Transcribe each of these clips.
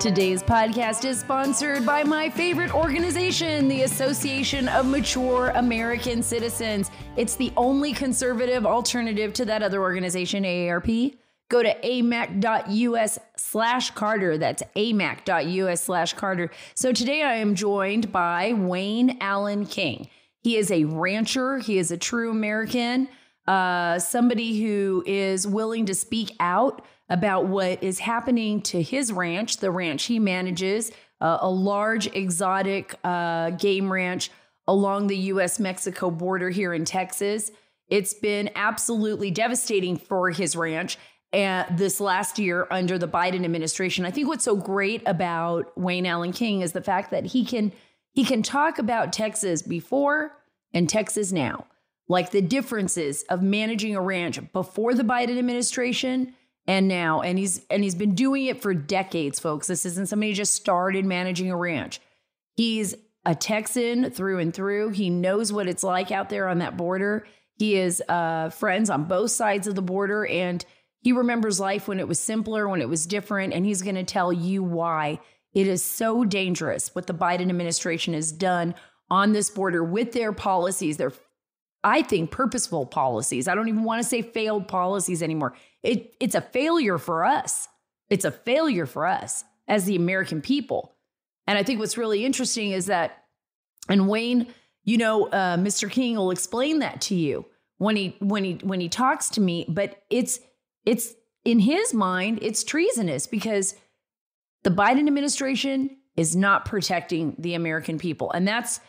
Today's podcast is sponsored by my favorite organization, the Association of Mature American Citizens. It's the only conservative alternative to that other organization, AARP. Go to amac.us/Carter. That's amac.us/Carter. So today I am joined by Wayne Allen King. He is a rancher. He is a true American, somebody who is willing to speak out about what is happening to his ranch, the ranch he manages, a large exotic game ranch along the U.S.-Mexico border here in Texas. It's been absolutely devastating for his ranch this last year under the Biden administration. I think what's so great about Wayne Allen King is the fact that he can talk about Texas before and Texas now, like the differences of managing a ranch before the Biden administration and now. And he's been doing it for decades, folks. This isn't somebody who just started managing a ranch. He's a Texan through and through. He knows what it's like out there on that border. He is friends on both sides of the border, and he remembers life when it was simpler, when it was different, and he's going to tell you why it is so dangerous what the Biden administration has done on this border with their policies. They're, I think, purposeful policies. I don't even want to say failed policies anymore. It's a failure for us. It's a failure for us as the American people. And I think what's really interesting is that, and Wayne, Mr. King will explain that to you when he talks to me, but it's in his mind, it's treasonous because the Biden administration is not protecting the American people. And that's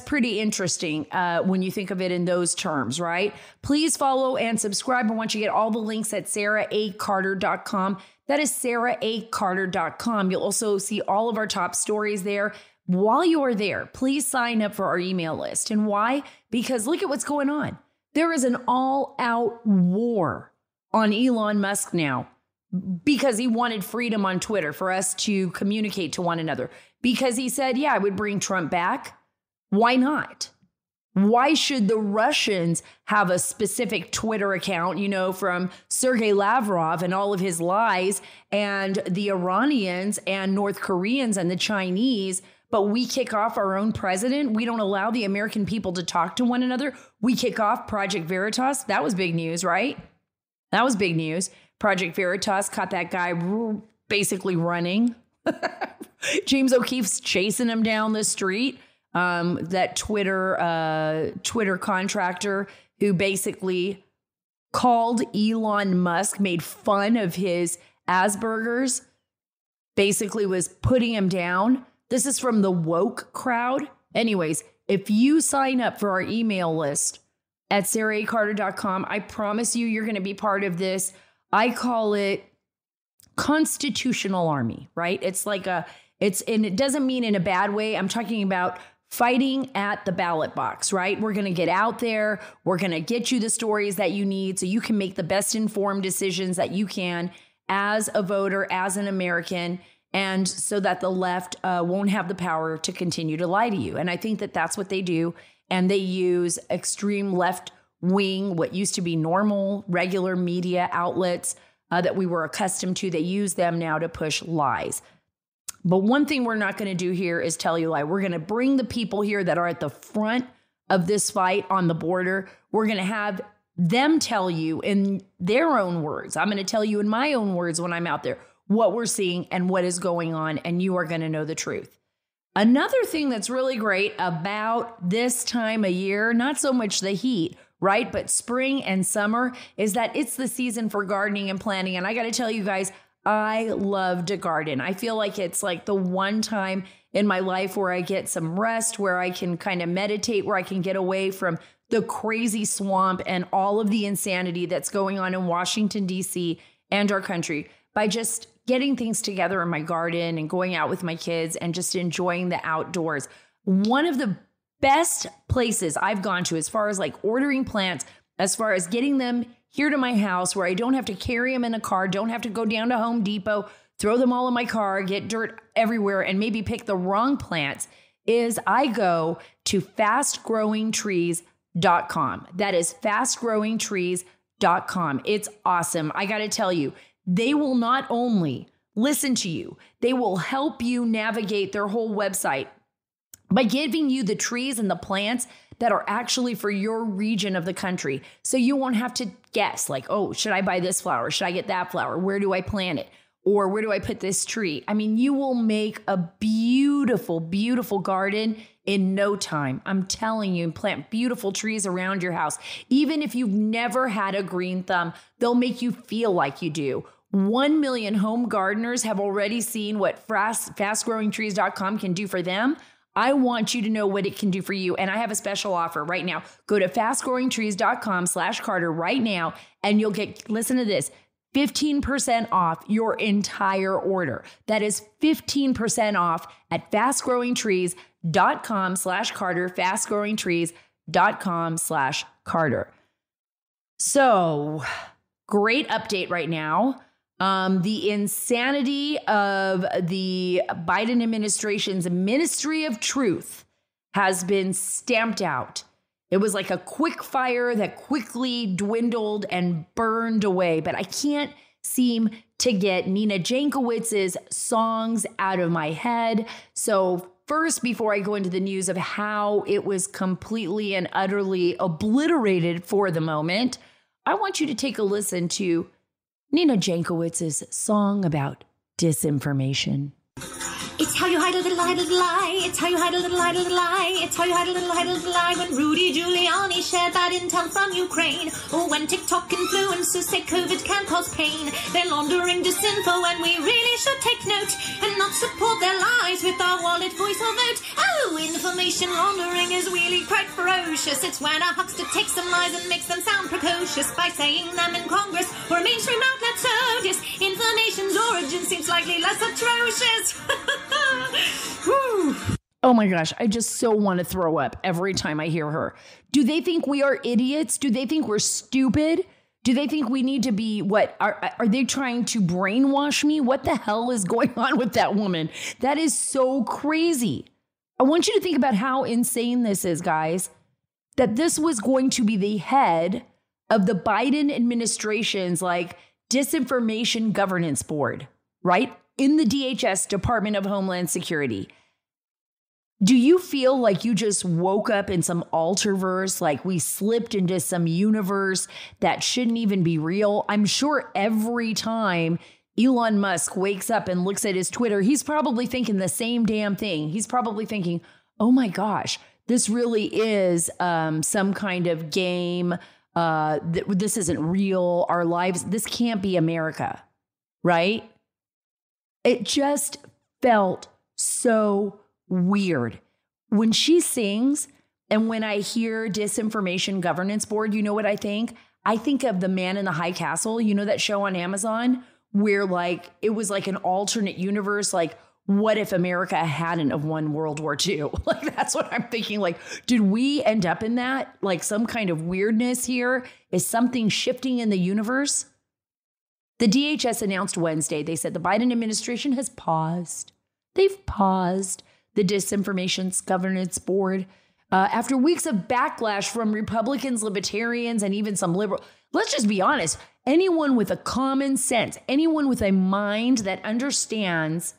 pretty interesting when you think of it in those terms, right? Please follow and subscribe. I want you to get all the links at sarahacarter.com. That is sarahacarter.com. You'll also see all of our top stories there. While you are there, please sign up for our email list. And why? Because look at what's going on. There is an all-out war on Elon Musk now because he wanted freedom on Twitter for us to communicate to one another. Because he said, yeah, I would bring Trump back. Why not? Why should the Russians have a specific Twitter account, from Sergei Lavrov and all of his lies, and the Iranians and North Koreans and the Chinese, but we kick off our own president? We don't allow the American people to talk to one another. We kick off Project Veritas. That was big news, right? That was big news. Project Veritas caught that guy basically running. James O'Keefe's chasing him down the street. That Twitter contractor who basically called Elon Musk, made fun of his Asperger's, basically was putting him down. This is from the woke crowd. Anyways, if you sign up for our email list at sarahacarter.com, I promise you're going to be part of this. I call it constitutional army, right? It's like and it doesn't mean in a bad way. I'm talking about fighting at the ballot box, right? We're going to get out there. We're going to get you the stories that you need so you can make the best informed decisions that you can as a voter, as an American, and so that the left won't have the power to continue to lie to you. And I think that that's what they do. And they use extreme left wing, what used to be normal, regular media outlets that we were accustomed to. They use them now to push lies. But one thing we're not going to do here is tell you a lie. We're going to bring the people here that are at the front of this fight on the border. We're going to have them tell you in their own words. I'm going to tell you in my own words when I'm out there what we're seeing and what is going on, and you are going to know the truth. Another thing that's really great about this time of year, not so much the heat, right, but spring and summer, is that it's the season for gardening and planting. And I got to tell you guys, I love to garden. I feel like it's like the one time in my life where I get some rest, where I can kind of meditate, where I can get away from the crazy swamp and all of the insanity that's going on in Washington, D.C. and our country by just getting things together in my garden and going out with my kids and just enjoying the outdoors. One of the best places I've gone to as far as like ordering plants, as far as getting them here to my house where I don't have to carry them in a car, don't have to go down to Home Depot, throw them all in my car, get dirt everywhere, and maybe pick the wrong plants, is I go to fastgrowingtrees.com. That is fastgrowingtrees.com. It's awesome. I got to tell you, they will not only listen to you. They will help you navigate their whole website by giving you the trees and the plants that are actually for your region of the country. So you won't have to guess like, oh, should I buy this flower? Should I get that flower? Where do I plant it? Or where do I put this tree? I mean, you will make a beautiful, beautiful garden in no time. I'm telling you, plant beautiful trees around your house. Even if you've never had a green thumb, they'll make you feel like you do. 1 million home gardeners have already seen what fastgrowingtrees.com can do for them. I want you to know what it can do for you. And I have a special offer right now. Go to fastgrowingtrees.com/Carter right now, and you'll get, listen to this, 15% off your entire order. That is 15% off at fastgrowingtrees.com/Carter, fastgrowingtrees.com/Carter. So great update right now. The insanity of the Biden administration's Ministry of Truth has been stamped out. It was like a quick fire that quickly dwindled and burned away, but I can't seem to get Nina Jankowicz's songs out of my head. So first, before I go into the news of how it was completely and utterly obliterated for the moment, I want you to take a listen to Nina Jankowicz's song about disinformation. It's how you hide a little lie. It's how you hide a little lie. It's how you hide a little lie. When Rudy Giuliani shared bad intel from Ukraine, or when TikTok influencers say COVID can cause pain, they're laundering disinfo and we really should take note and not support their lies with our wallet, voice or vote. Oh, information laundering is really quite ferocious. It's when a huckster takes some lies and makes them sound precocious by saying them in Congress or a mainstream outlet. So disinformation's origin seems slightly less atrocious. Oh my gosh, I just so want to throw up every time I hear her. Do they think we are idiots? Do they think we're stupid? Do they think we need to be what? Are they trying to brainwash me? What the hell is going on with that woman? That is so crazy. I want you to think about how insane this is, guys. That this was going to be the head of the Biden administration's like disinformation governance board, right? In the DHS, Department of Homeland Security. Do you feel like you just woke up in some alterverse, like we slipped into some universe that shouldn't even be real? I'm sure every time Elon Musk wakes up and looks at his Twitter, he's probably thinking the same damn thing. He's probably thinking, oh my gosh, this really is some kind of game. This isn't real. Our lives, this can't be America, right? It just felt so weird. When she sings and when I hear Disinformation Governance Board, you know what I think? I think of The Man in the High Castle. You know that show on Amazon where like it was like an alternate universe, like what if America hadn't have won World War II? Like that's what I'm thinking. Like, did we end up in that? Like some kind of weirdness here? Is something shifting in the universe? The DHS announced Wednesday, they said the Biden administration has paused. They've paused the Disinformation Governance Board after weeks of backlash from Republicans, libertarians, and even some liberal. Let's just be honest. Anyone with a common sense, anyone with a mind that understands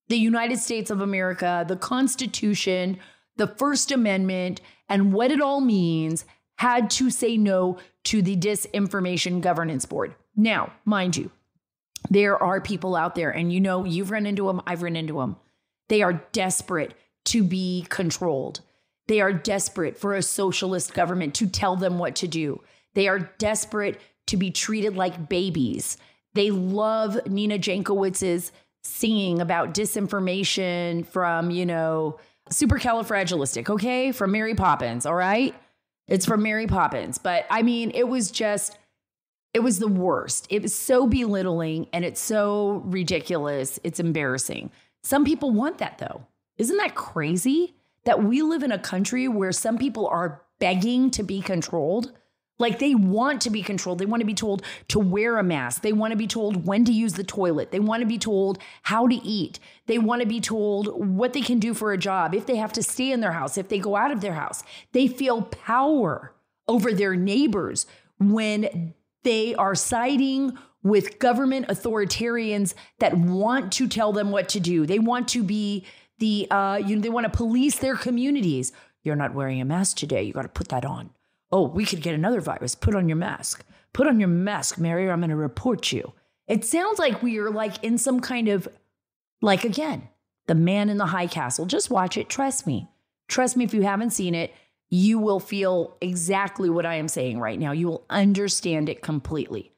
the United States of America, the Constitution, the First Amendment, and what it all means had to say no to the Disinformation Governance Board. Now, mind you, there are people out there, and you know, you've run into them, I've run into them. They are desperate to be controlled. They are desperate for a socialist government to tell them what to do. They are desperate to be treated like babies. They love Nina Jankowicz's singing about disinformation from, you know, supercalifragilistic, okay? From Mary Poppins, all right? It's from Mary Poppins. But I mean, it was the worst. It was so belittling and it's so ridiculous. It's embarrassing. Some people want that though. Isn't that crazy that we live in a country where some people are begging to be controlled? Like they want to be controlled. They want to be told to wear a mask. They want to be told when to use the toilet. They want to be told how to eat. They want to be told what they can do for a job, if they have to stay in their house, if they go out of their house. They feel power over their neighbors when they are siding with government authoritarians that want to tell them what to do. They want to be they want to police their communities. You're not wearing a mask today. You got to put that on. Oh, we could get another virus. Put on your mask. Put on your mask, Mary, or I'm going to report you. It sounds like we are like in some kind of, like, again, The Man in the High Castle. Just watch it. Trust me. Trust me, if you haven't seen it, you will feel exactly what I am saying right now. You will understand it completely.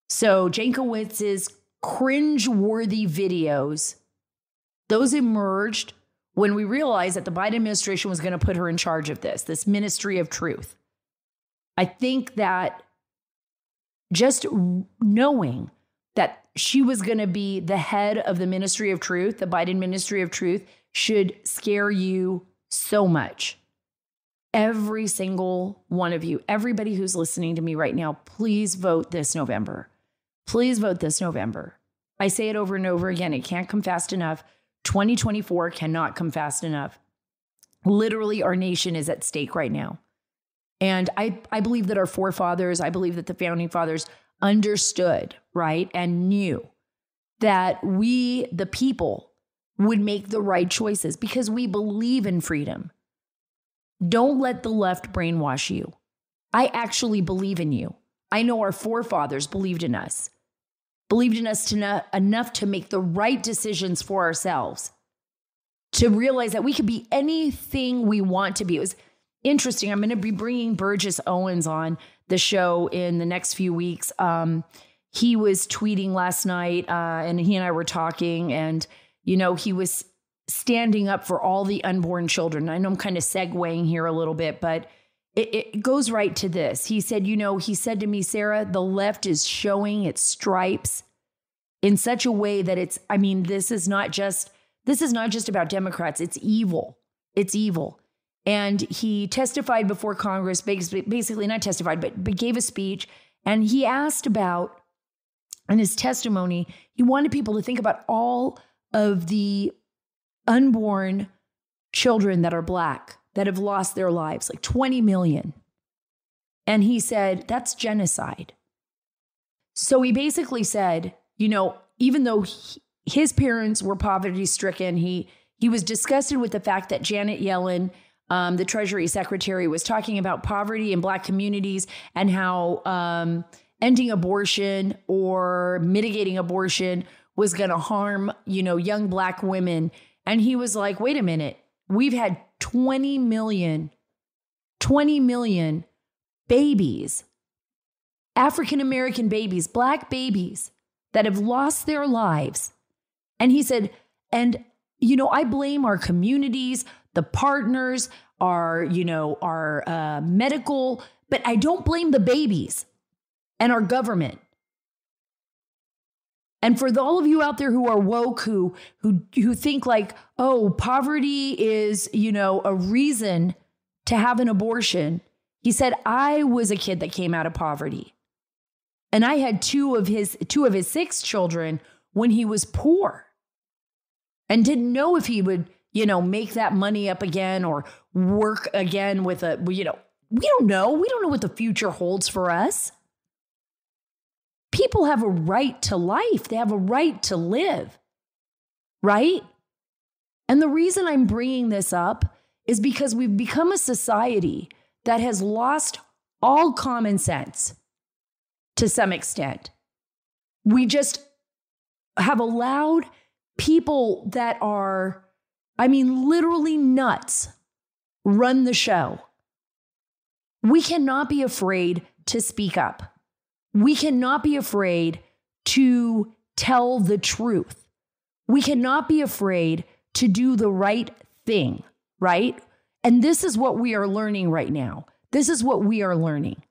So Jankowicz's cringe-worthy videos, those emerged when we realized that the Biden administration was going to put her in charge of this Ministry of Truth. I think that just knowing that she was going to be the head of the Ministry of Truth, the Biden Ministry of Truth, should scare you so much. Every single one of you, everybody who's listening to me right now, please vote this November. Please vote this November. I say it over and over again. It can't come fast enough. 2024 cannot come fast enough. Literally, our nation is at stake right now. And I believe that our forefathers, I believe that the founding fathers understood, right, and knew that we, the people, would make the right choices because we believe in freedom. Don't let the left brainwash you. I actually believe in you. I know our forefathers believed in us enough to make the right decisions for ourselves, to realize that we could be anything we want to be. It was interesting. I'm going to be bringing Burgess Owens on the show in the next few weeks. He was tweeting last night, and he and I were talking, and, you know, he was standing up for all the unborn children. I know I'm kind of segueing here a little bit, but it goes right to this. He said, he said to me, Sarah, the left is showing its stripes in such a way that this is not just about Democrats. It's evil. It's evil. And he testified before Congress, basically not testified, but gave a speech. And he asked about, in his testimony, he wanted people to think about all of the unborn children that are Black, that have lost their lives, like 20 million. And he said, that's genocide. So he basically said, even though his parents were poverty stricken, he was disgusted with the fact that Janet Yellen, the Treasury Secretary, was talking about poverty in Black communities and how ending abortion or mitigating abortion was going to harm, young Black women. And he was like, wait a minute, we've had 20 million babies, African-American babies, Black babies that have lost their lives. And he said, I blame our communities, the partners, our medical, but I don't blame the babies and our government. And for all of you out there who are woke, who think like, oh, poverty is, a reason to have an abortion. He said, I was a kid that came out of poverty. And I had two of his 6 children when he was poor and didn't know if he would, make that money up again or work again with we don't know. We don't know what the future holds for us. People have a right to life. They have a right to live, right? And the reason I'm bringing this up is because we've become a society that has lost all common sense to some extent. We just have allowed people that are, literally nuts run the show. We cannot be afraid to speak up. We cannot be afraid to tell the truth. We cannot be afraid to do the right thing, right? And this is what we are learning right now. This is what we are learning.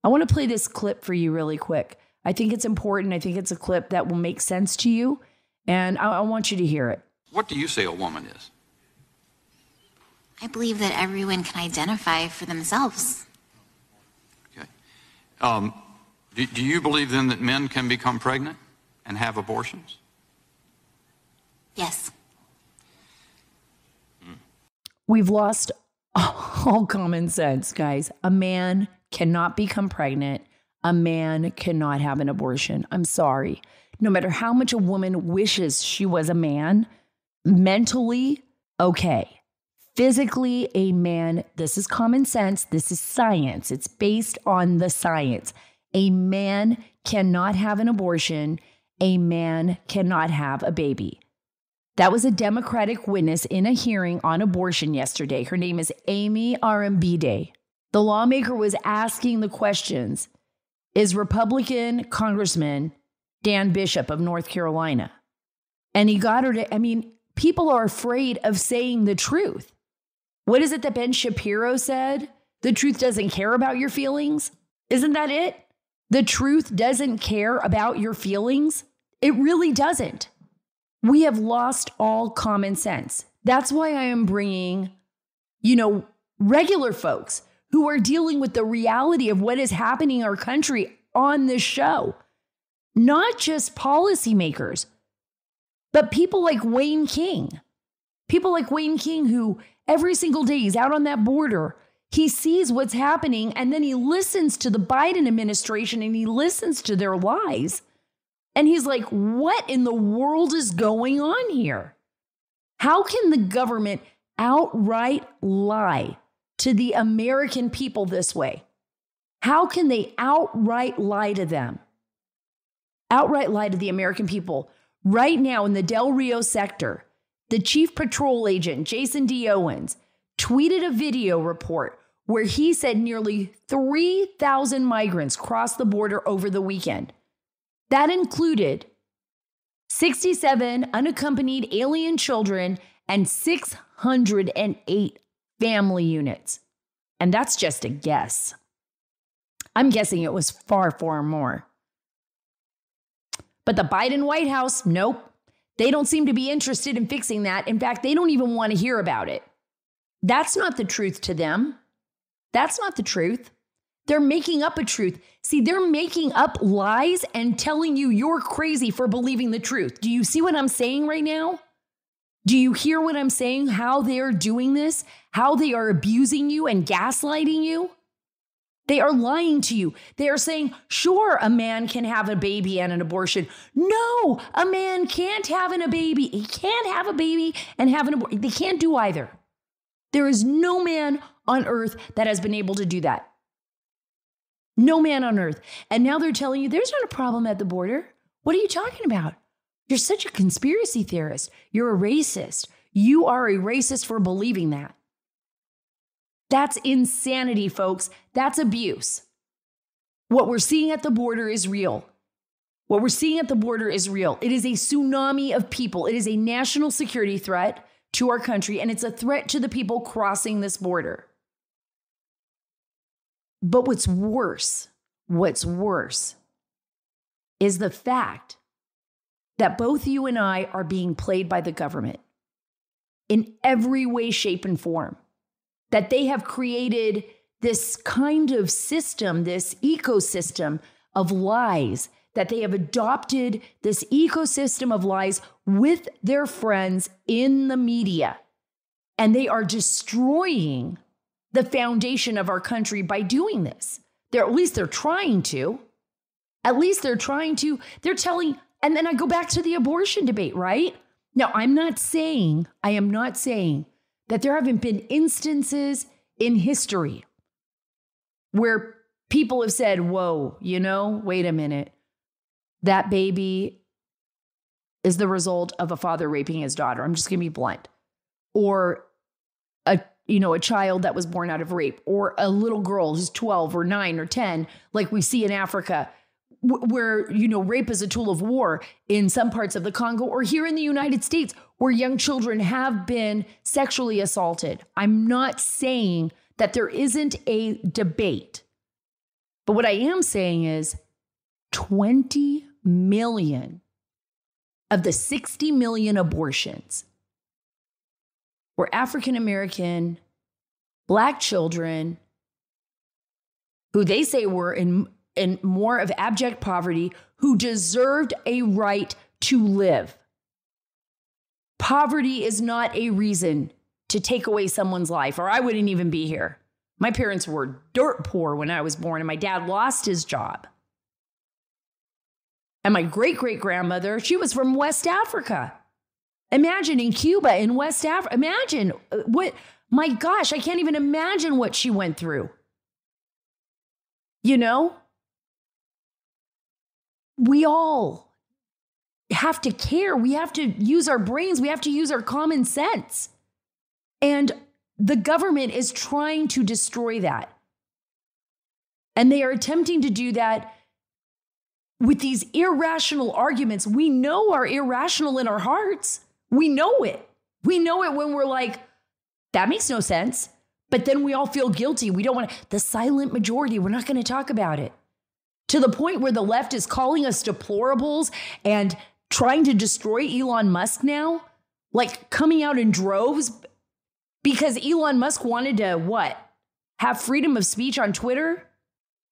I want to play this clip for you really quick. I think it's important. I think it's a clip that will make sense to you, and I want you to hear it. What do you say a woman is? I believe that everyone can identify for themselves. Okay. Do you believe then that men can become pregnant and have abortions? Yes. We've lost all common sense, guys. A man cannot become pregnant. a man cannot have an abortion. I'm sorry. No matter how much a woman wishes she was a man, mentally, okay. Physically, a man, this is common sense. This is science. It's based on the science. A man cannot have an abortion. A man cannot have a baby. That was a Democratic witness in a hearing on abortion yesterday. Her name is Amy Arambide. The lawmaker was asking the questions, is Republican Congressman Dan Bishop of North Carolina. And he got her to, people are afraid of saying the truth. What is it that Ben Shapiro said? The truth doesn't care about your feelings. Isn't that it? The truth doesn't care about your feelings. It really doesn't. We have lost all common sense. That's why I am bringing, regular folks who are dealing with the reality of what is happening in our country on this show. Not just policymakers, but people like Wayne King. People like Wayne King who every single day he's out on that border. He sees what's happening and then he listens to the Biden administration and he listens to their lies. And he's like, what in the world is going on here? How can the government outright lie to the American people this way? How can they outright lie to them? Outright lie to the American people. Right now in the Del Rio sector, the chief patrol agent, Jason D. Owens, tweeted a video report where he said nearly 3,000 migrants crossed the border over the weekend. That included 67 unaccompanied alien children and 608 family units. And that's just a guess. I'm guessing it was far, far more. But the Biden White House, nope. They don't seem to be interested in fixing that. In fact, they don't even want to hear about it. That's not the truth to them. That's not the truth. They're making up a truth. See, they're making up lies and telling you you're crazy for believing the truth. Do you see what I'm saying right now? Do you hear what I'm saying? How they're doing this? How they are abusing you and gaslighting you? They are lying to you. They are saying, sure, a man can have a baby and an abortion. No, a man can't have a baby. He can't have a baby and have an abortion. They can't do either. There is no man on earth that has been able to do that. No man on earth. And now they're telling you there's not a problem at the border. What are you talking about? You're such a conspiracy theorist. You're a racist. You are a racist for believing that. That's insanity, folks. That's abuse. What we're seeing at the border is real. What we're seeing at the border is real. It is a tsunami of people. It is a national security threat to our country, and it's a threat to the people crossing this border. But what's worse is the fact that both you and I are being played by the government in every way, shape, and form. That they have created this kind of system, this ecosystem of lies, that they have adopted this ecosystem of lies with their friends in the media. And they are destroying the foundation of our country by doing this. At least they're trying to. At least they're trying to. They're telling, and then I go back to the abortion debate, right? Now, I am not saying that there haven't been instances in history where people have said, whoa, wait a minute. That baby is the result of a father raping his daughter. I'm just going to be blunt. Or a child that was born out of rape, or a little girl who's 12 or 9 or 10, like we see in Africa, where, rape is a tool of war in some parts of the Congo, or here in the United States, where young children have been sexually assaulted. I'm not saying that there isn't a debate. But what I am saying is 20 million of the 60 million abortions were African-American, Black children who they say were in more of abject poverty, who deserved a right to live. Poverty is not a reason to take away someone's life, or I wouldn't even be here. My parents were dirt poor when I was born, and my dad lost his job. And my great-great-grandmother, she was from West Africa. Imagine in Cuba, in West Africa. Imagine my gosh, I can't even imagine what she went through. You know? We all have to care. We have to use our brains. We have to use our common sense. And the government is trying to destroy that. And they are attempting to do that with these irrational arguments. We know are irrational in our hearts. We know it. We know it when we're like, that makes no sense. But then we all feel guilty. We don't want to, the silent majority, we're not going to talk about it. To the point where the left is calling us deplorables and trying to destroy Elon Musk now, like coming out in droves because Elon Musk wanted to what? Have freedom of speech on Twitter?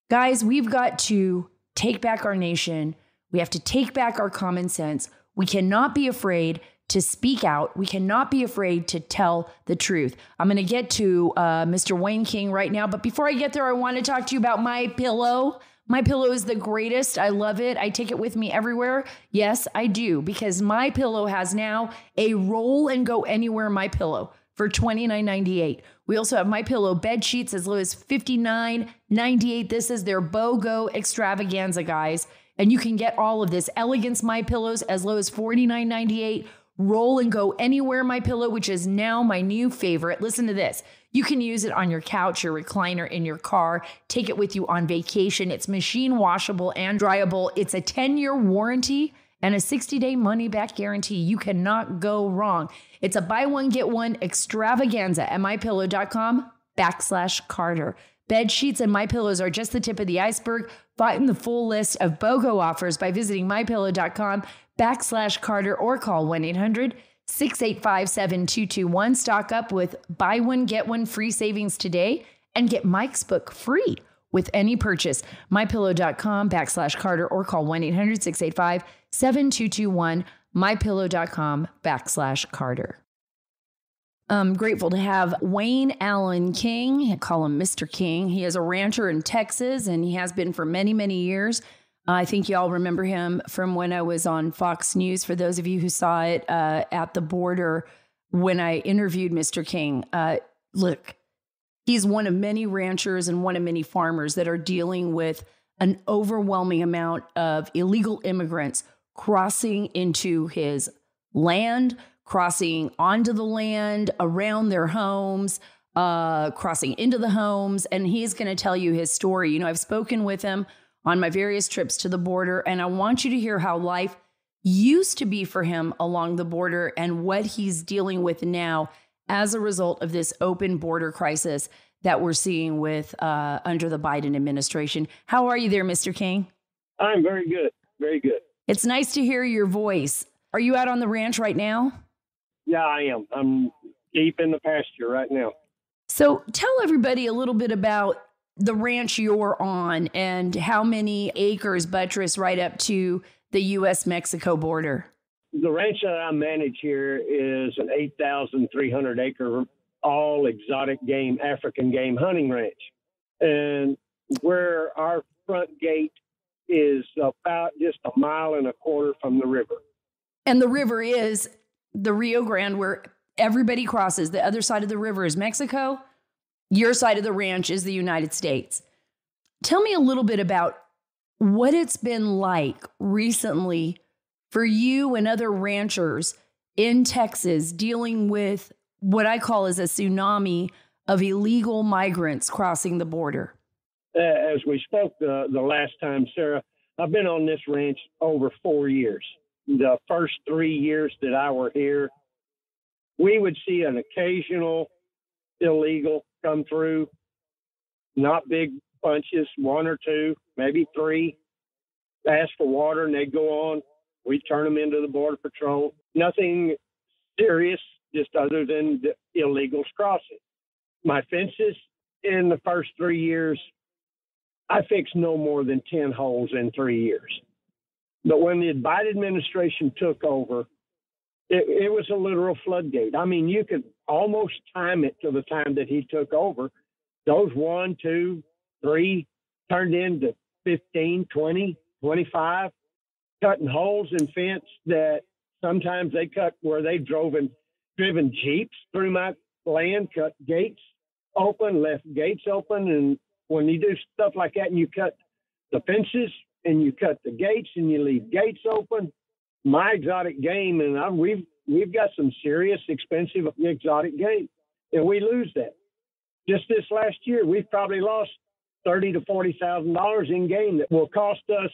Guys, we've got to take back our nation. We have to take back our common sense. We cannot be afraid to speak out. We cannot be afraid to tell the truth. I'm going to get to Mr. Wayne King right now. But before I get there, I want to talk to you about MyPillow. MyPillow is the greatest. I love it. I take it with me everywhere. Yes, I do, because MyPillow has now a roll and go anywhere MyPillow for $29.98. We also have MyPillow bed sheets as low as $59.98. This is their BOGO extravaganza, guys. And you can get all of this. Elegance MyPillows as low as $49.98. Roll and go anywhere MyPillow, which is now my new favorite. Listen to this. You can use it on your couch, your recliner, in your car. Take it with you on vacation. It's machine washable and dryable. It's a 10-year warranty and a 60-day money-back guarantee. You cannot go wrong. It's a buy one, get one extravaganza at mypillow.com/Carter. Bed sheets and MyPillows are just the tip of the iceberg. Find the full list of BOGO offers by visiting mypillow.com/Carter or call 1-800-685-7221. Stock up with buy one, get one free savings today and get Mike's book free with any purchase. mypillow.com/Carter or call 1-800-685-7221. mypillow.com/Carter. I'm grateful to have Wayne Allen King. I call him Mr. King. He is a rancher in Texas, and he has been for many, many years. I think y'all remember him from when I was on Fox News. For those of you who saw it at the border when I interviewed Mr. King, look, he's one of many ranchers and one of many farmers that are dealing with an overwhelming amount of illegal immigrants crossing into his land, crossing onto the land, around their homes, crossing into the homes. And he's going to tell you his story. You know, I've spoken with him on my various trips to the border, and I want you to hear how life used to be for him along the border and what he's dealing with now as a result of this open border crisis that we're seeing with under the Biden administration. How are you there, Mr. King? I'm very good. Very good. It's nice to hear your voice. Are you out on the ranch right now? Yeah, I am. I'm deep in the pasture right now. So tell everybody a little bit about the ranch you're on and how many acres buttress right up to the U.S.-Mexico border. The ranch that I manage here is an 8,300 acre all exotic game, African game hunting ranch. And where our front gate is about just a mile and a quarter from the river. And the river is the Rio Grande, where everybody crosses. The other side of the river is Mexico. Your side of the ranch is the United States. Tell me a little bit about what it's been like recently for you and other ranchers in Texas dealing with what I call as a tsunami of illegal migrants crossing the border. As we spoke the last time, Sarah, I've been on this ranch over 4 years. The first 3 years that I were here, we would see an occasional illegal come through, not big bunches, one or two, maybe three, ask for water and they'd go on. We'd turn them into the Border Patrol. Nothing serious, just other than the illegals crossing. My fences in the first 3 years, I fixed no more than 10 holes in 3 years. But when the Biden administration took over, it was a literal floodgate. I mean, you could almost time it to the time that he took over. Those 1, 2, 3 turned into 15, 20, 25. cutting holes in fence that sometimes they cut where they've driven Jeeps through my land, cut gates open, left gates open. And when you do stuff like that and you cut the fences and you cut the gates and you leave gates open, my exotic game, and we've got some serious expensive exotic game, and we lose that. Just this last year, we've probably lost $30,000 to $40,000 in game that will cost us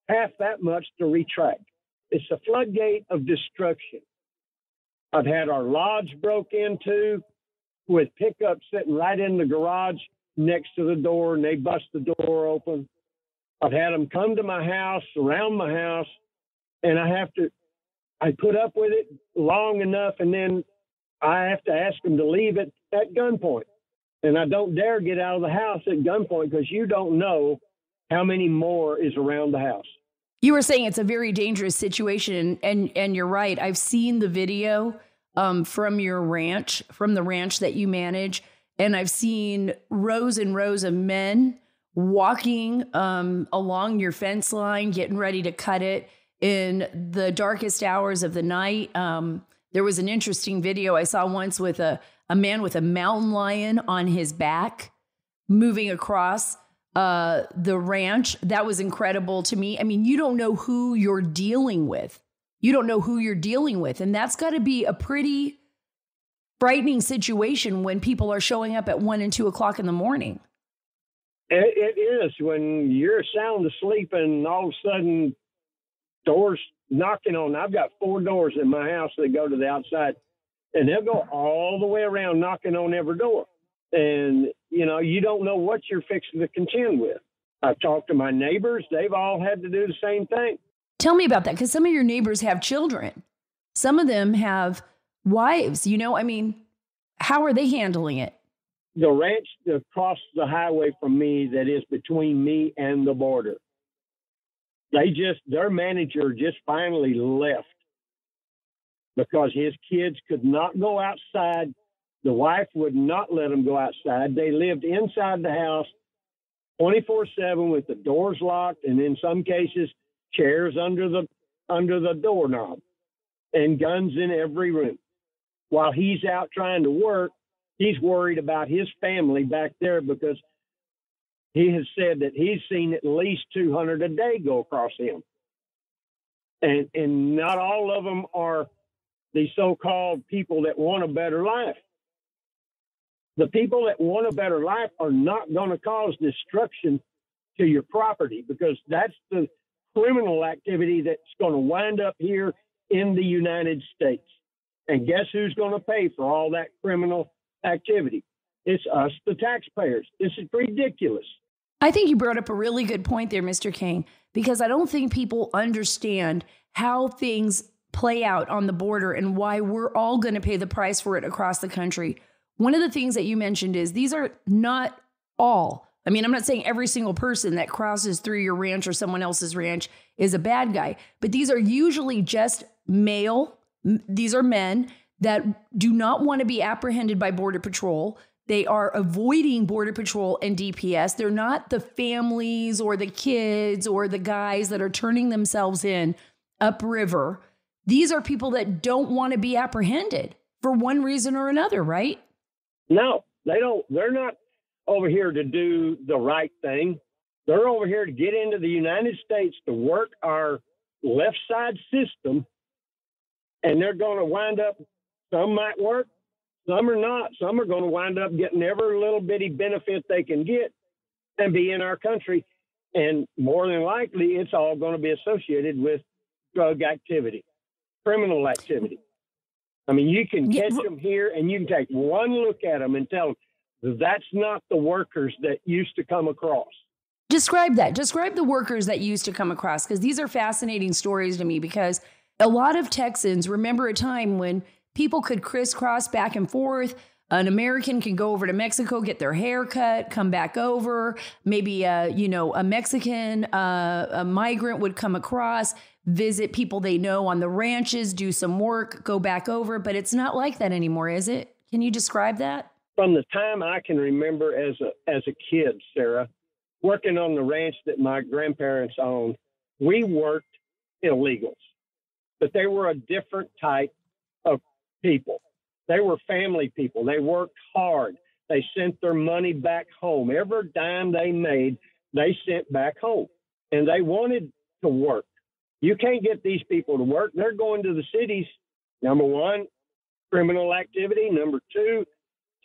half that much to retract. It's a floodgate of destruction. I've had our lodge broke into with pickups sitting right in the garage next to the door, and they bust the door open. I've had them come to my house, around my house, and I put up with it long enough, and then I have to ask them to leave it at gunpoint. And I don't dare get out of the house at gunpoint because you don't know how many more is around the house. You were saying it's a very dangerous situation, and you're right. I've seen the video from your ranch, from the ranch that you manage, and I've seen rows and rows of men walking along your fence line, getting ready to cut it in the darkest hours of the night. There was an interesting video I saw once with a man with a mountain lion on his back moving across the ranch. That was incredible to me. I mean, you don't know who you're dealing with. You don't know who you're dealing with. And that's got to be a pretty frightening situation when people are showing up at 1 and 2 o'clock in the morning. It is when you're sound asleep and all of a sudden doors knocking on. I've got 4 doors in my house that go to the outside, and they'll go all the way around knocking on every door. And, you don't know what you're fixing to contend with. I've talked to my neighbors. They've all had to do the same thing. Tell me about that, because some of your neighbors have children. Some of them have wives. How are they handling it? The ranch across the highway from me that is between me and the border, their manager just finally left because his kids could not go outside. The wife would not let them go outside. They lived inside the house 24/7 with the doors locked, and in some cases, chairs under the doorknob and guns in every room. While he's out trying to work, he's worried about his family back there because he has said that he's seen at least 200 a day go across him. And not all of them are the so-called people that want a better life. The people that want a better life are not going to cause destruction to your property because that's the criminal activity that's going to wind up here in the United States. And guess who's going to pay for all that criminal activity? It's us, the taxpayers. This is ridiculous. I think you brought up a really good point there, Mr. King, because I don't think people understand how things play out on the border and why we're all going to pay the price for it across the country. One of the things that you mentioned is these are not all. I'm not saying every single person that crosses through your ranch or someone else's ranch is a bad guy, but these are usually just male. These are men that do not want to be apprehended by Border Patrol. They are avoiding Border Patrol and DPS. They're not the families or the kids or the guys that are turning themselves in upriver. These are people that don't want to be apprehended for one reason or another, right? No, they don't. They're not over here to do the right thing. They're over here to get into the United States to work our left side system, and they're going to wind up, some might work, some are not. Some are going to wind up getting every little bitty benefit they can get and be in our country. And more than likely, it's all going to be associated with drug activity, criminal activity. You can catch them here and you can take one look at them and tell them that's not the workers that used to come across. Describe that. Describe the workers that used to come across, because these are fascinating stories to me, because a lot of Texans remember a time when people could crisscross back and forth. An American can go over to Mexico, get their hair cut, come back over. Maybe, a Mexican, a migrant would come across, visit people they know on the ranches, do some work, go back over. But it's not like that anymore, is it? Can you describe that? From the time I can remember as a kid, Sarah, working on the ranch that my grandparents owned, we worked illegals, but they were a different type of people. They were family people. They worked hard. They sent their money back home. Every dime they made, they sent back home. And they wanted to work. You can't get these people to work. They're going to the cities. Number one, criminal activity. Number two,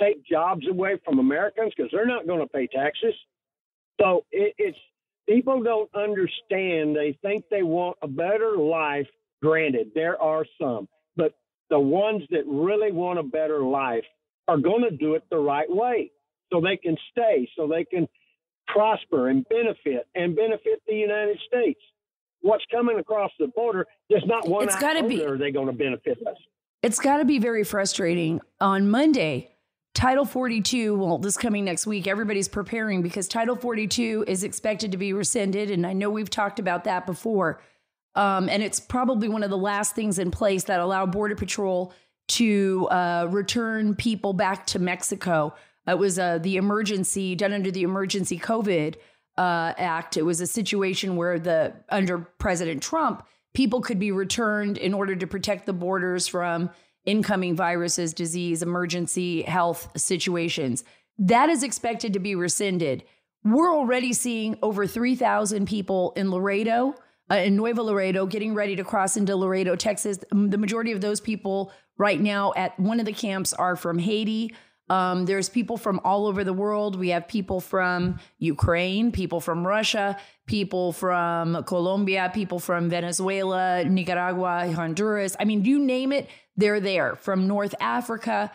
take jobs away from Americans because they're not going to pay taxes. So it's people don't understand. They think they want a better life. Granted, there are some, but the ones that really want a better life are going to do it the right way so they can stay, so they can prosper and benefit the United States. What's coming across the border, there's not one iota are they going to benefit us. It's got to be very frustrating. On Monday, Title 42, well, this coming next week, everybody's preparing because Title 42 is expected to be rescinded. And I know we've talked about that before. And it's probably one of the last things in place that allow Border Patrol to return people back to Mexico. It was the emergency done under the Emergency COVID Act. It was a situation where under President Trump, people could be returned in order to protect the borders from incoming viruses, disease, emergency health situations. That is expected to be rescinded. We're already seeing over 3,000 people in Laredo, in Nuevo Laredo, getting ready to cross into Laredo, Texas. The majority of those people right now at one of the camps are from Haiti. There's people from all over the world. We have people from Ukraine, people from Russia, people from Colombia, people from Venezuela, Nicaragua, Honduras. I mean, you name it, they're there. From North Africa,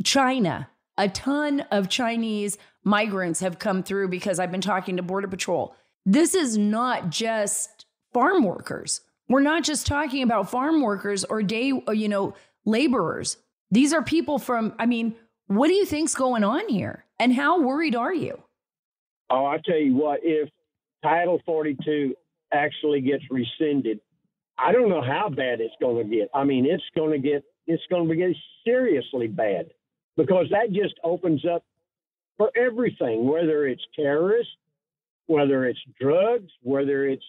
China. A ton of Chinese migrants have come through because I've been talking to Border Patrol. This is not just farm workers. We're not just talking about farm workers or laborers. These are people from, what do you think's going on here? And how worried are you? Oh, I tell you what, if Title 42 actually gets rescinded, I don't know how bad it's going to get. It's going to get seriously bad because that just opens up for everything, whether it's terrorists, whether it's drugs, whether it's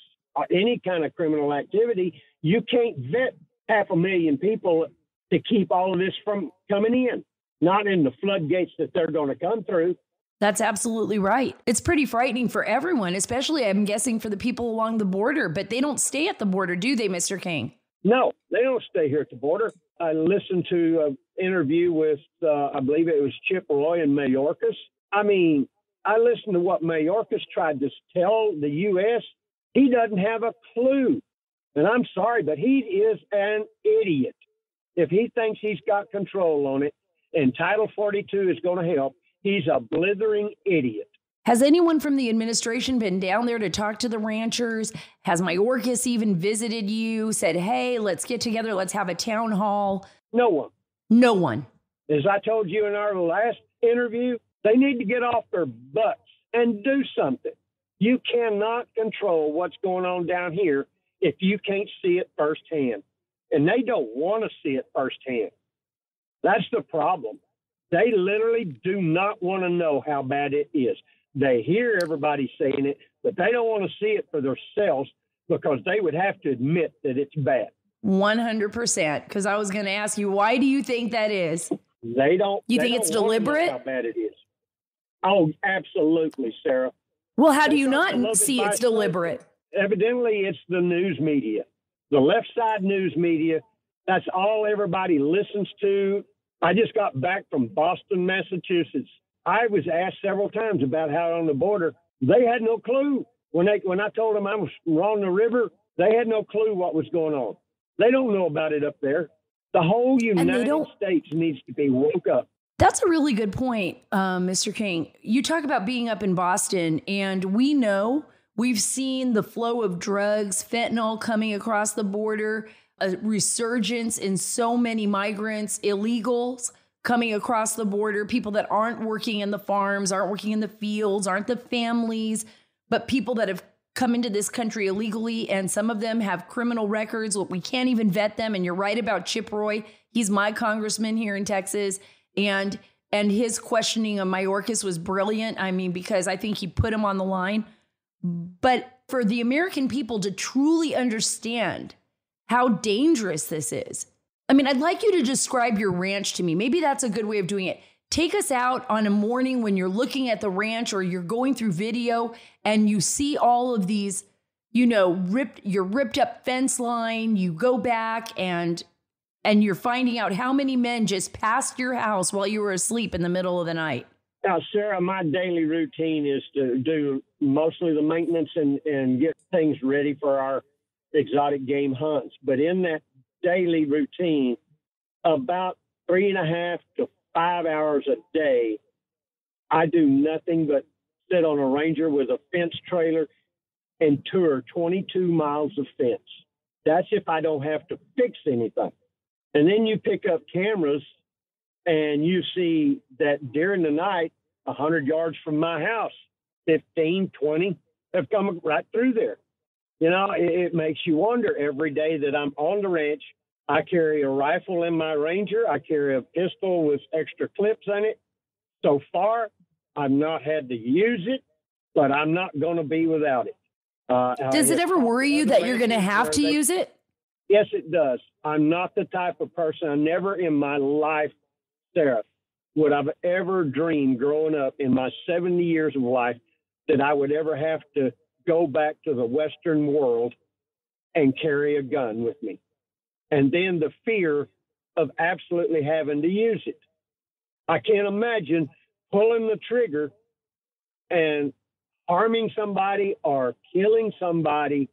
any kind of criminal activity. You can't vet 500,000 people to keep all of this from coming in. Not in the floodgates that they're going to come through. That's absolutely right. It's pretty frightening for everyone, especially, I'm guessing, for the people along the border. But they don't stay at the border, do they, Mr. King? No, they don't stay here at the border. I listened to an interview with, I believe it was Chip Roy and Mayorkas. I listened to what Mayorkas tried to tell the U.S. He doesn't have a clue. And I'm sorry, but he is an idiot. If he thinks he's got control on it, and Title 42 is going to help, he's a blithering idiot. Has anyone from the administration been down there to talk to the ranchers? Has Mayorkas even visited you, said, hey, let's get together, let's have a town hall? No one. No one. As I told you in our last interview, they need to get off their butts and do something. You cannot control what's going on down here if you can't see it firsthand. And they don't want to see it firsthand. That's the problem. They literally do not want to know how bad it is. They hear everybody saying it, but they don't want to see it for themselves because they would have to admit that it's bad. 100%. Because I was going to ask you, why do you think that is? They don't. You think it's deliberate? How bad it is. Oh, absolutely, Sarah. Well, how do you not see it's deliberate? Evidently, it's the news media, the left side news media. That's all everybody listens to. I just got back from Boston, Massachusetts. I was asked several times about how on the border, they had no clue. When I told them I was on the river, they had no clue what was going on. They don't know about it up there. The whole United States needs to be woke up. That's a really good point, Mr. King. You talk about being up in Boston, and we've seen the flow of drugs, fentanyl coming across the border, a resurgence in so many migrants, illegals coming across the border, people that aren't working in the farms, aren't working in the fields, aren't the families, but people that have come into this country illegally, and some of them have criminal records. We can't even vet them. And you're right about Chip Roy. He's my congressman here in Texas. And his questioning of Mayorkas was brilliant. Because I think he put him on the line. But for the American people to truly understand how dangerous this is. I mean, I'd like you to describe your ranch to me. Maybe that's a good way of doing it. Take us out on a morning when you're looking at the ranch or you're going through video and you see all of these, you know, your ripped up fence line. You go back and you're finding out how many men just passed your house while you were asleep in the middle of the night. Now, Sarah, my daily routine is to do mostly the maintenance and get things ready for our exotic game hunts. But in that daily routine, about 3.5 to 5 hours a day, I do nothing but sit on a Ranger with a fence trailer and tour 22 miles of fence. That's if I don't have to fix anything. And then you pick up cameras and you see that during the night, 100 yards from my house, 15, 20 have come right through there. You know, it makes you wonder every day that I'm on the ranch. I carry a rifle in my Ranger. I carry a pistol with extra clips in it. So far, I've not had to use it, but I'm not going to be without it. Does it ever worry you that you're going to have to use it? Yes, it does. I'm not the type of person, I never in my life, Sarah, would I've ever dreamed growing up in my 70 years of life that I would ever have to go back to the Western world and carry a gun with me. And then the fear of absolutely having to use it. I can't imagine pulling the trigger and harming somebody or killing somebody,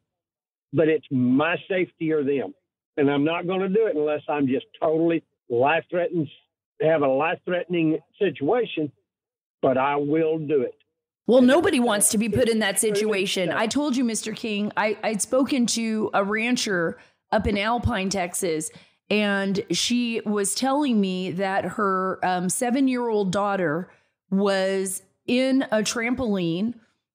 but it's my safety or them. And I'm not going to do it unless I'm just totally have a life-threatening situation, but I will do it. Well, nobody wants to be put in that situation. I told you, Mr. King, I'd spoken to a rancher up in Alpine, Texas, and she was telling me that her 7-year-old daughter was in a trampoline,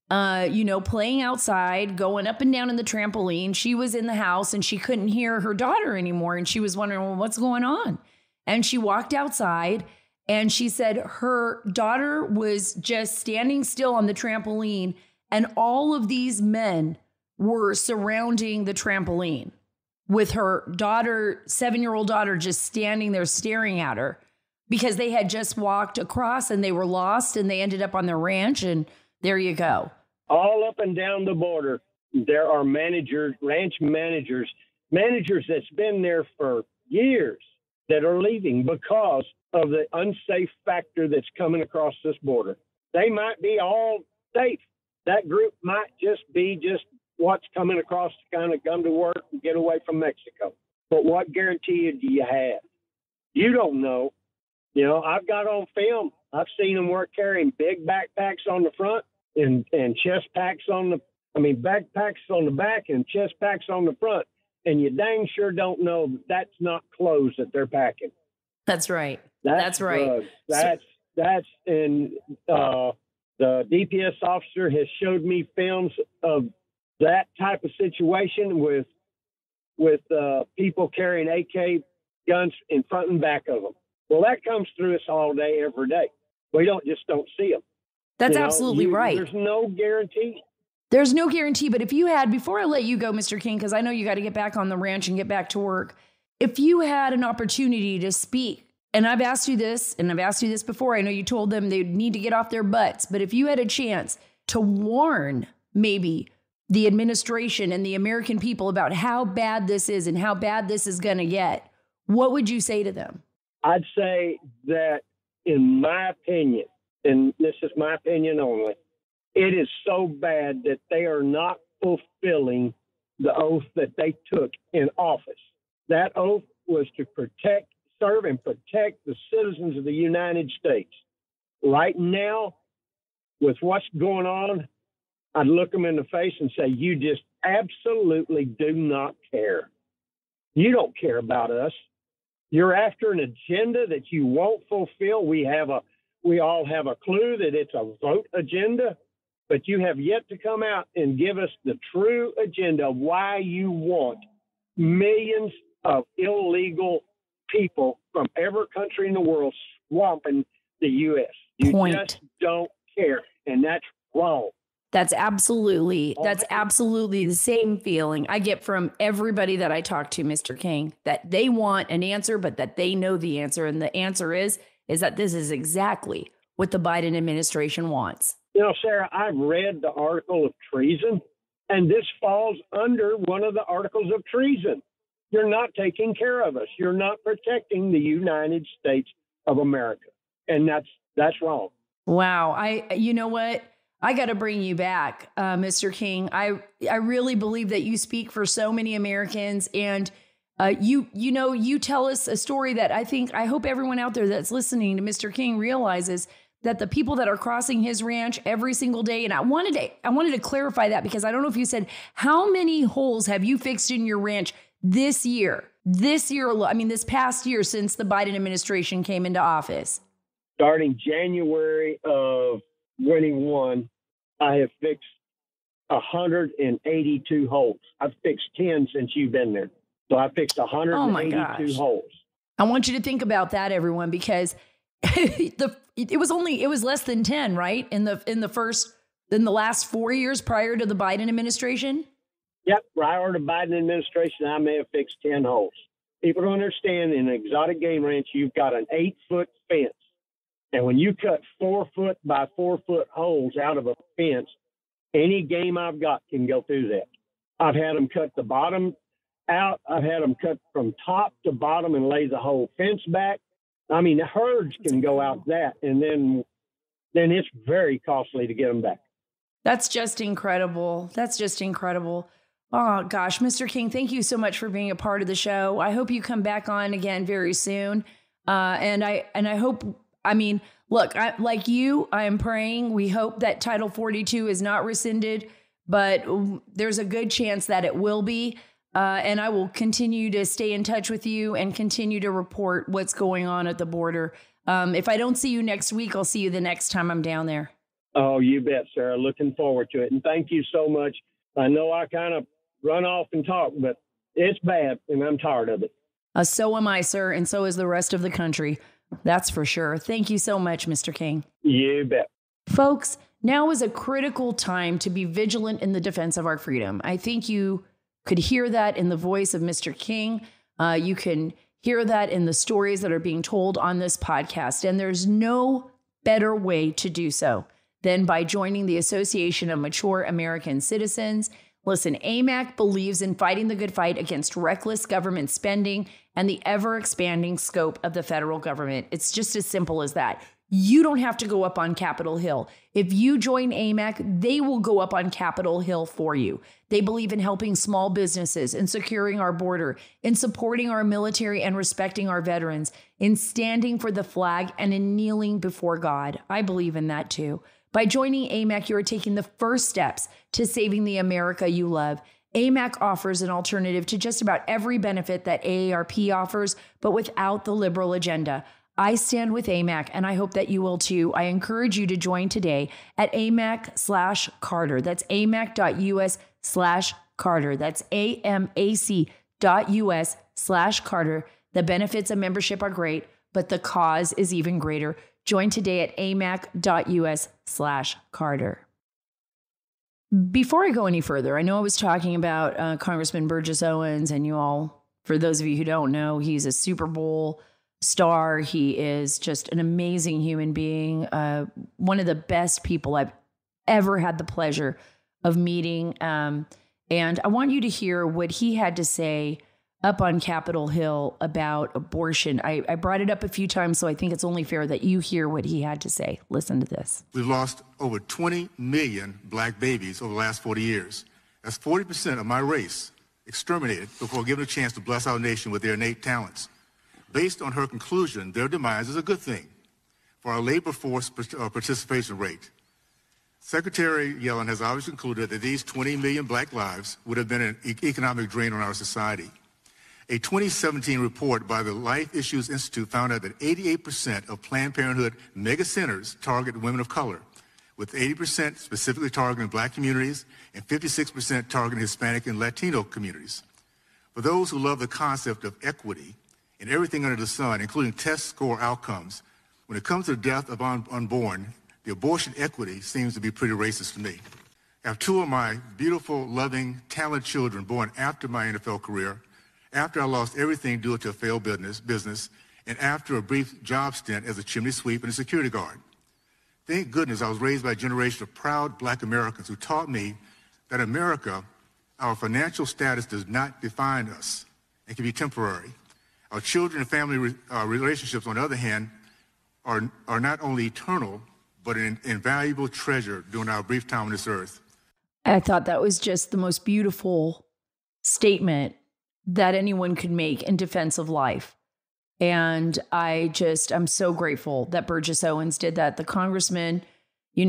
playing outside, going up and down in the trampoline. She was in the house and she couldn't hear her daughter anymore. And she was wondering, well, what's going on? And she walked outside and she said her daughter was just standing still on the trampoline and all of these men were surrounding the trampoline with her daughter, 7-year-old daughter, just standing there staring at her because they had just walked across and they were lost and they ended up on their ranch. And there you go. All up and down the border, there are ranch managers that's been there for years that are leaving because of the unsafe factor that's coming across this border. They might be all safe. That group might just be what's coming across to kind of come to work and get away from Mexico. But what guarantee do you have? You don't know. You know, I've got on film. I've seen them carrying big backpacks on the front and chest packs backpacks on the back and chest packs on the front. And you dang sure don't know that's not clothes that they're packing. That's right. That's right. Drugs. The DPS officer has showed me films of that type of situation with people carrying AK guns in front and back of them. Well, that comes through us all day, every day. We don't see them. That's absolutely right. There's no guarantee. There's no guarantee. But if you had, before I let you go, Mr. King, because I know you got to get back on the ranch and get back to work. If you had an opportunity to speak, and I've asked you this, and I've asked you this before, I know you told them they need to get off their butts. But if you had a chance to warn maybe the administration and the American people about how bad this is and how bad this is going to get, what would you say to them? I'd say that, in my opinion, and this is my opinion only, it is so bad that they are not fulfilling the oath that they took in office. That oath was to serve and protect the citizens of the United States. Right now, with what's going on, I'd look them in the face and say, you just absolutely do not care. You don't care about us. You're after an agenda that you won't fulfill. We all have a clue that it's a vote agenda, but you have yet to come out and give us the true agenda of why you want millions of illegal people from every country in the world swamping the U.S. You just don't care, and that's wrong. That's absolutely the same feeling I get from everybody that I talk to, Mr. King, that they want an answer, but that they know the answer. And the answer is that this is exactly what the Biden administration wants. You know, Sarah, I've read the article of treason, and this falls under one of the articles of treason. You're not taking care of us. You're not protecting the United States of America. And that's wrong. Wow. You know what? I got to bring you back, Mr. King. I really believe that you speak for so many Americans, and you tell us a story that I hope everyone out there that's listening to Mr. King realizes that the people that are crossing his ranch every single day. And I wanted to clarify that, because I don't know if you said, how many holes have you fixed in your ranch this year? This past year since the Biden administration came into office? Starting January of 21, I have fixed 182 holes. I've fixed 10 since you've been there. So I fixed 182 holes. I want you to think about that, everyone, because it was less than 10, right? In the last 4 years prior to the Biden administration? Yep. Prior to the Biden administration, I may have fixed 10 holes. People don't understand, in an exotic game ranch, you've got an 8-foot fence. And when you cut 4-foot by 4-foot holes out of a fence, any game I've got can go through that. I've had them cut the bottom out. I've had them cut from top to bottom and lay the whole fence back. I mean, the herds can go out that, and then it's very costly to get them back. That's just incredible. Oh, gosh, Mr. King, thank you so much for being a part of the show. I hope you come back on again very soon. And I hope, look, like you, I am praying. We hope that Title 42 is not rescinded, but there's a good chance that it will be. And I will continue to stay in touch with you and continue to report what's going on at the border. If I don't see you next week, I'll see you the next time I'm down there. Oh, you bet, Sarah. Looking forward to it. And thank you so much. I know I kind of run off and talk, but it's bad, and I'm tired of it. So am I, sir, and so is the rest of the country. That's for sure. Thank you so much, Mr. King. You bet. Folks, now is a critical time to be vigilant in the defense of our freedom. I think you could hear that in the voice of Mr. King. You can hear that in the stories that are being told on this podcast. And there's no better way to do so than by joining the Association of Mature American Citizens. Listen, AMAC believes in fighting the good fight against reckless government spending and the ever-expanding scope of the federal government. It's just as simple as that. You don't have to go up on Capitol Hill. If you join AMAC, they will go up on Capitol Hill for you. They believe in helping small businesses, in securing our border, in supporting our military and respecting our veterans, in standing for the flag, and in kneeling before God. I believe in that too. By joining AMAC, you are taking the first steps to saving the America you love. AMAC offers an alternative to just about every benefit that AARP offers, but without the liberal agenda. I stand with AMAC, and I hope that you will too. I encourage you to join today at AMAC/Carter. That's AMAC.us/Carter. That's AMAC.us/Carter. The benefits of membership are great, but the cause is even greater. Join today at AMAC.us/Carter. Before I go any further, I know I was talking about Congressman Burgess Owens, and you all, for those of you who don't know, he's a Super Bowl star. He is just an amazing human being, one of the best people I've ever had the pleasure of meeting. And I want you to hear what he had to say up on Capitol Hill about abortion. I brought it up a few times, so I think it's only fair that you hear what he had to say. Listen to this. We've lost over 20 million black babies over the last 40 years. That's 40% of my race exterminated before given a chance to bless our nation with their innate talents. Based on her conclusion, their demise is a good thing for our labor force participation rate. Secretary Yellen has obviously concluded that these 20 million black lives would have been an economic drain on our society. A 2017 report by the Life Issues Institute found out that 88% of Planned Parenthood mega centers target women of color, with 80% specifically targeting black communities and 56% targeting Hispanic and Latino communities. For those who love the concept of equity in everything under the sun, including test score outcomes, when it comes to the death of unborn, the abortion equity seems to be pretty racist to me. I have two of my beautiful, loving, talented children born after my NFL career, after I lost everything due to a failed business, and after a brief job stint as a chimney sweep and a security guard. Thank goodness I was raised by a generation of proud Black Americans who taught me that America, our financial status does not define us. It can be temporary. Our children and family relationships, on the other hand, are not only eternal, but an invaluable treasure during our brief time on this earth. I thought that was just the most beautiful statement that anyone could make in defense of life. And I'm so grateful that Burgess Owens did that. The congressman,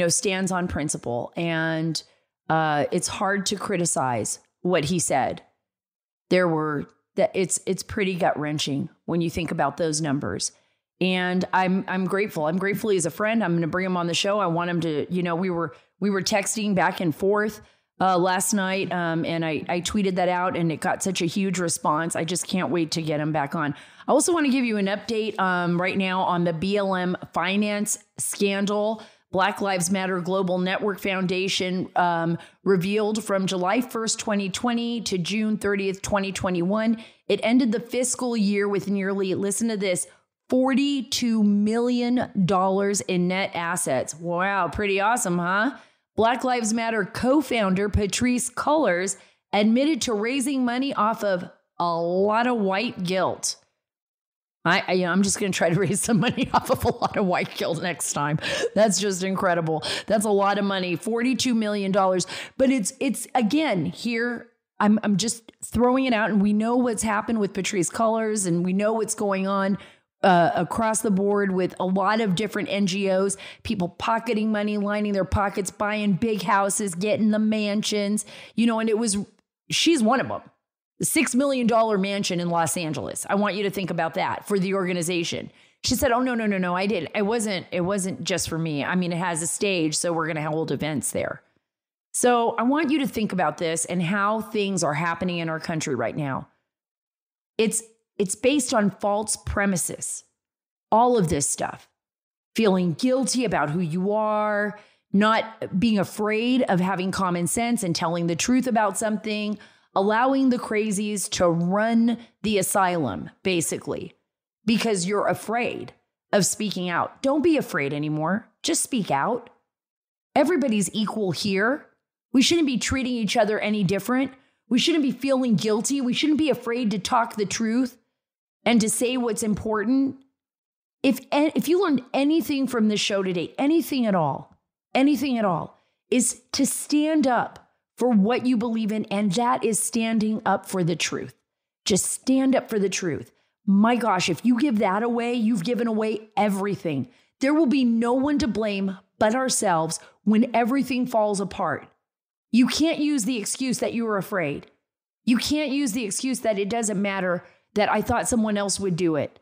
stands on principle, and it's hard to criticize what he said. It's pretty gut wrenching when you think about those numbers. And I'm grateful. I'm grateful he's a friend. I'm going to bring him on the show. I want him to, we were texting back and forth last night, and I tweeted that out, and it got such a huge response. I just can't wait to get him back on. I also want to give you an update right now on the BLM finance scandal. Black Lives Matter Global Network Foundation revealed from July 1st, 2020 to June 30th, 2021, it ended the fiscal year with nearly, listen to this, $42 million in net assets. Wow, pretty awesome, huh? Black Lives Matter co-founder Patrisse Cullors admitted to raising money off of a lot of white guilt. I'm just going to try to raise some money off of a lot of white guilt next time. That's just incredible. That's a lot of money, $42 million. But it's again, here, I'm just throwing it out, and we know what's happened with Patrisse Cullors, and we know what's going on across the board with a lot of different NGOs, people pocketing money, lining their pockets, buying big houses, getting the mansions, and she's one of them. The $6 million mansion in Los Angeles. I want you to think about that for the organization. She said, oh, no, I didn't. It wasn't just for me. I mean, it has a stage, so we're going to hold events there. So I want you to think about this and how things are happening in our country right now. It's based on false premises. All of this stuff. Feeling guilty about who you are, not being afraid of having common sense and telling the truth about something, allowing the crazies to run the asylum, basically, because you're afraid of speaking out. Don't be afraid anymore. Just speak out. Everybody's equal here. We shouldn't be treating each other any different. We shouldn't be feeling guilty. We shouldn't be afraid to talk the truth and to say what's important. If you learned anything from this show today, anything at all, is to stand up for what you believe in, and that is standing up for the truth. Just stand up for the truth. My gosh, if you give that away, you've given away everything. There will be no one to blame but ourselves when everything falls apart. You can't use the excuse that you were afraid. You can't use the excuse that it doesn't matter, that I thought someone else would do it.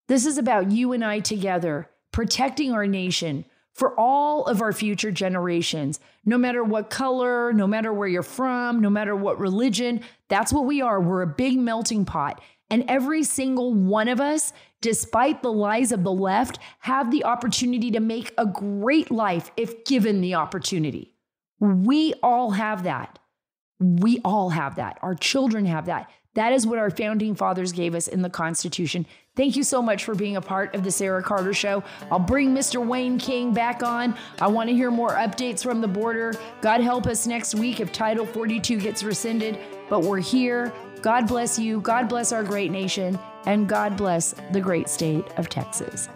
This is about you and I together, protecting our nation for all of our future generations, no matter what color, no matter where you're from, no matter what religion. That's what we are. We're a big melting pot. And every single one of us, despite the lies of the left, have the opportunity to make a great life if given the opportunity. We all have that. We all have that. Our children have that. That is what our founding fathers gave us in the Constitution. Thank you so much for being a part of the Sarah Carter Show. I'll bring Mr. Wayne King back on. I want to hear more updates from the border. God help us next week if Title 42 gets rescinded. But we're here. God bless you. God bless our great nation. And God bless the great state of Texas.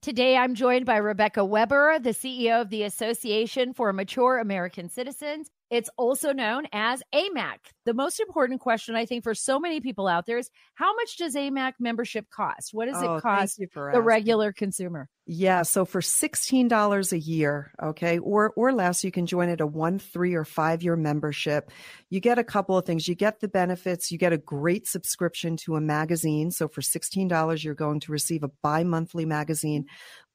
Today, I'm joined by Rebecca Weber, the CEO of the Association for Mature American Citizens. It's also known as AMAC. The most important question, I think, for so many people out there is, how much does AMAC membership cost? What does it cost the regular consumer? Yeah, so for $16 a year, okay, or less, you can join at a 1, 3, or 5-year membership. You get a couple of things. You get the benefits. You get a great subscription to a magazine. So for $16, you're going to receive a bi-monthly magazine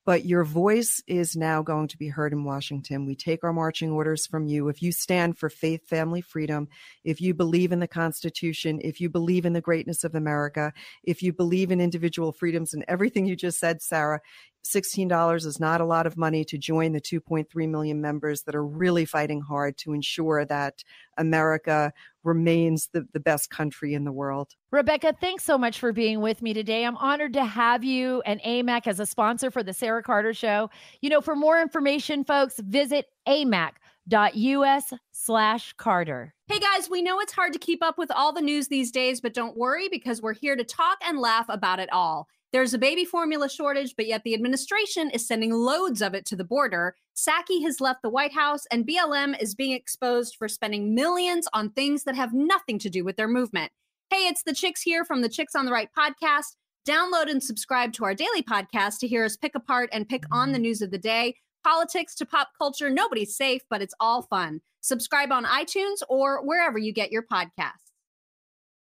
But your voice is now going to be heard in Washington. We take our marching orders from you. If you stand for faith, family, freedom, if you believe in the Constitution, if you believe in the greatness of America, if you believe in individual freedoms and everything you just said, Sarah, $16 is not a lot of money to join the 2.3 million members that are really fighting hard to ensure that America remains the best country in the world. Rebecca, thanks so much for being with me today. I'm honored to have you and AMAC as a sponsor for the Sarah Carter Show. You know, for more information, folks, visit amac.us/Carter. Hey guys, we know it's hard to keep up with all the news these days, but don't worry because we're here to talk and laugh about it all. There's a baby formula shortage, but yet the administration is sending loads of it to the border. Psaki has left the White House, and BLM is being exposed for spending millions on things that have nothing to do with their movement. Hey, it's the Chicks here from the Chicks on the Right podcast. Download and subscribe to our daily podcast to hear us pick apart and pick on the news of the day. Politics to pop culture, nobody's safe, but it's all fun. Subscribe on iTunes or wherever you get your podcasts.